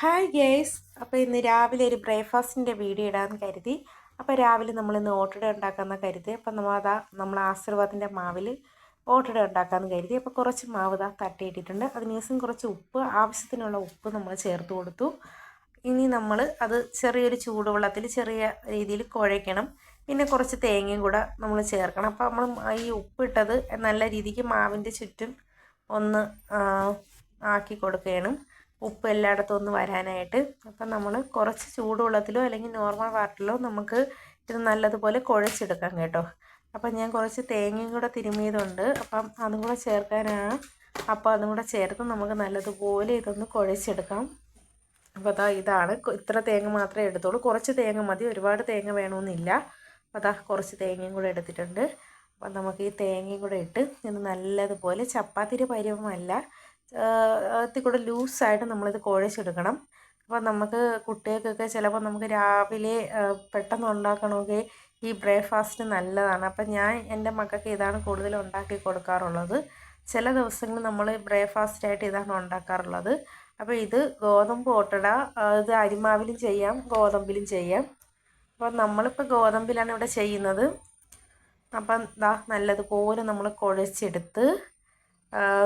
Hi guys. അപ്പോൾ ഇന്ന് രാവിലെ ഒരു ബ്രേക്ക്ഫാസ്റ്റിൻ്റെ വീഡിയോ ഇടാമെന്ന് കരുതി. അപ്പോൾ രാവിലെ നമ്മളിന്ന് ഓട്ടട ഉണ്ടാക്കാമെന്ന് കരുതി. അപ്പോൾ നമ്മൾ ആശീർവാദിൻ്റെ മാവിൽ ഓട്ടട ഉണ്ടാക്കാമെന്ന് കരുതി. അപ്പോൾ കുറച്ച് മാവ് തട്ടിയിട്ടിട്ടുണ്ട്. അതിനുശേഷം കുറച്ച് ഉപ്പ്, ആവശ്യത്തിനുള്ള ഉപ്പ് നമ്മൾ ചേർത്ത് കൊടുത്തു. ഇനി നമ്മൾ അത് ചെറിയൊരു ചൂടുവെള്ളത്തിൽ ചെറിയ രീതിയിൽ കുഴയ്ക്കണം. പിന്നെ കുറച്ച് തേങ്ങയും കൂടെ നമ്മൾ ചേർക്കണം. അപ്പോൾ നമ്മൾ ഈ ഉപ്പിട്ടത് നല്ല രീതിക്ക് മാവിൻ്റെ ചുറ്റും ഒന്ന് ആക്കി കൊടുക്കണം, ഉപ്പ് എല്ലായിടത്തും ഒന്ന് വരാനായിട്ട്. അപ്പം നമ്മൾ കുറച്ച് ചൂടുവെള്ളത്തിലോ അല്ലെങ്കിൽ നോർമൽ വാട്ടറിലോ നമുക്ക് ഇത് നല്ലതുപോലെ കുഴച്ചെടുക്കാം കേട്ടോ. അപ്പം ഞാൻ കുറച്ച് തേങ്ങയും കൂടെ തിരുമിയതുണ്ട്, അപ്പം അതും കൂടെ ചേർക്കാനാണ്. അപ്പോൾ അതും കൂടെ ചേർത്ത് നമുക്ക് നല്ലതുപോലെ ഇതൊന്ന് കുഴച്ചെടുക്കാം. അപ്പോൾ ഇതാണ് ഇത്ര തേങ്ങ മാത്രമേ എടുത്തുള്ളൂ. കുറച്ച് തേങ്ങ മതി, ഒരുപാട് തേങ്ങ വേണമെന്നില്ല. അപ്പോൾ കുറച്ച് തേങ്ങയും കൂടെ എടുത്തിട്ടുണ്ട്. അപ്പം നമുക്ക് ഈ തേങ്ങയും കൂടെ ഇട്ട് ഇത് നല്ലതുപോലെ ചപ്പാത്തിയുടെ പരുവമല്ല, അതിൽ കൂടെ ലൂസായിട്ട് നമ്മളിത് കുഴച്ചെടുക്കണം. അപ്പോൾ നമുക്ക് കുട്ടികൾക്കൊക്കെ ചിലപ്പോൾ നമുക്ക് രാവിലെ പെട്ടെന്ന് ഉണ്ടാക്കണമെങ്കിൽ ഈ ബ്രേക്ക്ഫാസ്റ്റ് നല്ലതാണ്. അപ്പം ഞാൻ എൻ്റെ മക്കൾക്ക് ഇതാണ് കൂടുതൽ ഉണ്ടാക്കി കൊടുക്കാറുള്ളത്. ചില ദിവസങ്ങളിൽ നമ്മൾ ബ്രേക്ക്ഫാസ്റ്റായിട്ട് ഇതാണ് ഉണ്ടാക്കാറുള്ളത്. അപ്പോൾ ഇത് ഗോതമ്പ് ഓട്ടട, ഇത് അരിമാവിലും ചെയ്യാം, ഗോതമ്പിലും ചെയ്യാം. അപ്പോൾ നമ്മളിപ്പോൾ ഗോതമ്പിലാണ് ഇവിടെ ചെയ്യുന്നത്. അപ്പം നല്ലതുപോലെ നമ്മൾ കുഴച്ചെടുത്ത്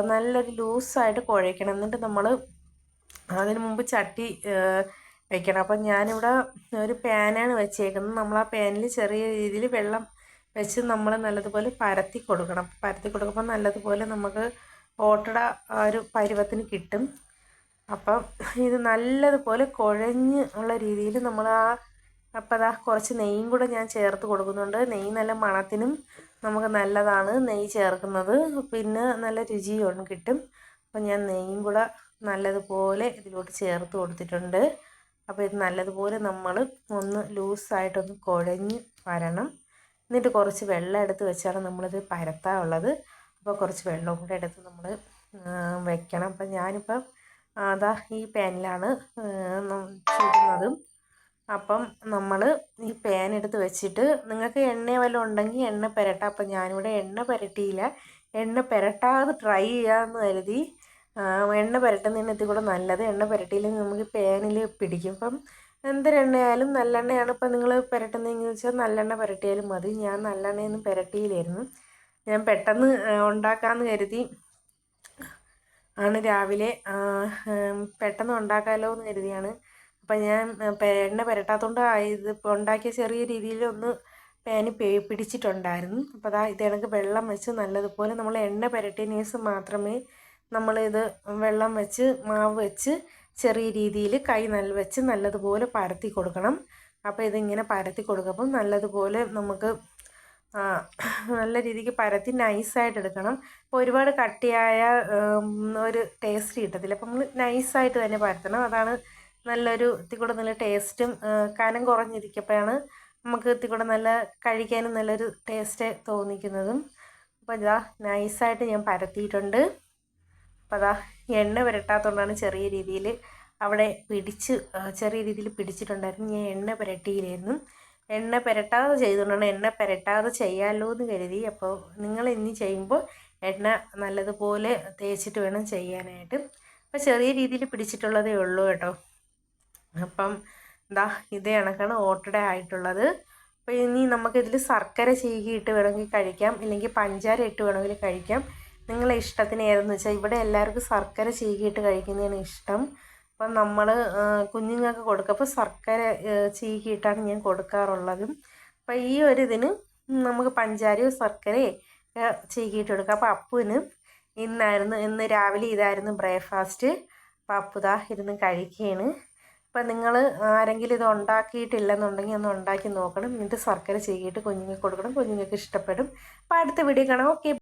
നല്ലൊരു ലൂസായിട്ട് കുഴയ്ക്കണം. എന്നിട്ട് നമ്മൾ അതിന് മുമ്പ് ചട്ടി വയ്ക്കണം. അപ്പം ഞാനിവിടെ ഒരു പാനാണ് വെച്ചേക്കുന്നത്. നമ്മൾ ആ പാനിൽ ചെറിയ രീതിയിൽ വെള്ളം വെച്ച് നമ്മൾ നല്ലതുപോലെ പരത്തി കൊടുക്കണം. പരത്തി കൊടുക്കുമ്പോൾ നല്ലതുപോലെ നമുക്ക് ഓട്ടട ഒരു പരുവത്തിന് കിട്ടും. അപ്പം ഇത് നല്ലതുപോലെ കുഴഞ്ഞ് ഉള്ള രീതിയിൽ നമ്മൾ അപ്പോൾ കുറച്ച് നെയ്യും കൂടെ ഞാൻ ചേർത്ത് കൊടുക്കുന്നുണ്ട്. നെയ്യ് നല്ല മണത്തിനും നമുക്ക് നല്ലതാണ് നെയ്യ് ചേർക്കുന്നത്, പിന്നെ നല്ല രുചിയും കിട്ടും. അപ്പോൾ ഞാൻ നെയ്യും കൂടെ നല്ലതുപോലെ ഇതിലോട്ട് ചേർത്ത് കൊടുത്തിട്ടുണ്ട്. അപ്പോൾ ഇത് നല്ലതുപോലെ നമ്മൾ ഒന്ന് ലൂസായിട്ടൊന്ന് കുഴഞ്ഞ് വരണം. എന്നിട്ട് കുറച്ച് വെള്ളം എടുത്ത് വെച്ചാണ് നമ്മളിത് പരത്താനുള്ളത്. അപ്പോൾ കുറച്ച് വെള്ളം കൂടെ എടുത്ത് നമ്മൾ വെക്കണം. അപ്പം ഞാനിപ്പം ഈ പാനിലാണ് ചുടുന്നതും. അപ്പം നമ്മൾ ഈ പാൻ എടുത്ത് വെച്ചിട്ട് നിങ്ങൾക്ക് എണ്ണ വല്ലതും ഉണ്ടെങ്കിൽ എണ്ണ പുരട്ടാം. അപ്പം ഞാനിവിടെ എണ്ണ പുരട്ടിയില്ല, എണ്ണ പുരട്ടാതെ ട്രൈ ചെയ്യാമെന്ന് കരുതി. എണ്ണ പുരട്ടുന്നതിനകത്ത് കൂടെ നല്ലത്, എണ്ണ പുരട്ടിയില്ലെങ്കിൽ നമുക്ക് പാനിൽ പിടിക്കും. അപ്പം എന്തൊരെണ്ണയായാലും നല്ലെണ്ണയാണ് ഇപ്പം നിങ്ങൾ പുരട്ടുന്നതെന്ന് വെച്ചാൽ നല്ലെണ്ണ പുരട്ടിയാലും മതി. ഞാൻ നല്ലെണ്ണയൊന്നും പുരട്ടിയില്ലായിരുന്നു, ഞാൻ പെട്ടെന്ന് ഉണ്ടാക്കാമെന്ന് കരുതി ആണ് രാവിലെ പെട്ടെന്ന് ഉണ്ടാക്കാമല്ലോ എന്ന് കരുതിയാണ്. അപ്പം ഞാൻ എണ്ണ പുരട്ടാത്തതുകൊണ്ട് ഇത് ഉണ്ടാക്കിയ ചെറിയ രീതിയിലൊന്ന് പാന് പിടിച്ചിട്ടുണ്ടായിരുന്നു. അപ്പോൾ ഇത് കണക്ക് വെള്ളം വെച്ച് നല്ലതുപോലെ നമ്മൾ എണ്ണ പുരട്ടിയതിന് ശേഷം മാത്രമേ നമ്മളിത് വെള്ളം വെച്ച് മാവ് വെച്ച് ചെറിയ രീതിയിൽ കൈ വെച്ച് നല്ലതുപോലെ പരത്തി കൊടുക്കണം. അപ്പോൾ ഇതിങ്ങനെ പരത്തി കൊടുക്കുമ്പം നല്ലതുപോലെ നമുക്ക് നല്ല രീതിക്ക് പരത്തി നൈസായിട്ട് എടുക്കണം. അപ്പോൾ ഒരുപാട് കട്ടിയായ ഒരു ടേസ്റ്റ് കിട്ടത്തില്ല. അപ്പം നമ്മൾ നൈസായിട്ട് തന്നെ പരത്തണം. അതാണ് നല്ലൊരു ഇത്തിക്കൂടെ നല്ല ടേസ്റ്റും കനം കുറഞ്ഞിരിക്കുമ്പോഴാണ് നമുക്ക് ഇത്തിക്കൂടെ നല്ല കഴിക്കാനും നല്ലൊരു ടേസ്റ്റ് തോന്നിക്കുന്നതും. അപ്പോൾ നൈസായിട്ട് ഞാൻ പരത്തിയിട്ടുണ്ട്. അപ്പോൾ എണ്ണ പുരട്ടാത്തതുകൊണ്ടാണ് ചെറിയ രീതിയിൽ അവിടെ ചെറിയ രീതിയിൽ പിടിച്ചിട്ടുണ്ടായിരുന്നു. ഞാൻ എണ്ണ പുരട്ടിയില്ലായിരുന്നു, എണ്ണ പുരട്ടാതെ ചെയ്തുകൊണ്ടാണ്. എണ്ണ പുരട്ടാതെ ചെയ്യാമല്ലോ എന്ന് കരുതി. അപ്പോൾ നിങ്ങൾ ഇനി ചെയ്യുമ്പോൾ എണ്ണ നല്ലതുപോലെ തേച്ചിട്ട് വേണം ചെയ്യാനായിട്ട്. അപ്പോൾ ചെറിയ രീതിയിൽ പിടിച്ചിട്ടുള്ളതേ ഉള്ളൂ കേട്ടോ. അപ്പം ഇതേ കണക്കാണ് ഓട്ടട ആയിട്ടുള്ളത്. അപ്പോൾ ഇനി നമുക്കിതിൽ ശർക്കര ചീകിയിട്ട് വേണമെങ്കിൽ കഴിക്കാം, ഇല്ലെങ്കിൽ പഞ്ചാര ഇട്ട് വേണമെങ്കിൽ കഴിക്കാം. നിങ്ങളെ ഇഷ്ടത്തിന് ഏതെന്ന് വെച്ചാൽ ഇവിടെ എല്ലാവർക്കും ശർക്കര ചീകിയിട്ട് കഴിക്കുന്നതാണ് ഇഷ്ടം. അപ്പം നമ്മൾ കുഞ്ഞുങ്ങൾക്ക് കൊടുക്കുമ്പോൾ ശർക്കര ചീകിയിട്ടാണ് ഞാൻ കൊടുക്കാറുള്ളത്. അപ്പോൾ ഈ ഒരു ഇതിന് നമുക്ക് പഞ്ചാരയോ ശർക്കരയോ ചീകിയിട്ട് കൊടുക്കാം. അപ്പോൾ അപ്പുവിന് ഇന്ന് രാവിലെ ഇതായിരുന്നു ബ്രേക്ക്ഫാസ്റ്റ്. അപ്പോൾ അപ്പു ഇരുന്ന് കഴിക്കുകയാണ്. അപ്പം നിങ്ങൾ ആരെങ്കിലും ഇത് ഉണ്ടാക്കിയിട്ടില്ലെന്നുണ്ടെങ്കിൽ ഒന്ന് ഉണ്ടാക്കി നോക്കണം. എന്നിട്ട് ശർക്കര ചീകിയിട്ട് കുഞ്ഞുങ്ങൾക്ക് കൊടുക്കണം, കുഞ്ഞുങ്ങൾക്ക് ഇഷ്ടപ്പെടും. അപ്പോൾ അടുത്ത വീഡിയോ കാണാം. ഓക്കെ.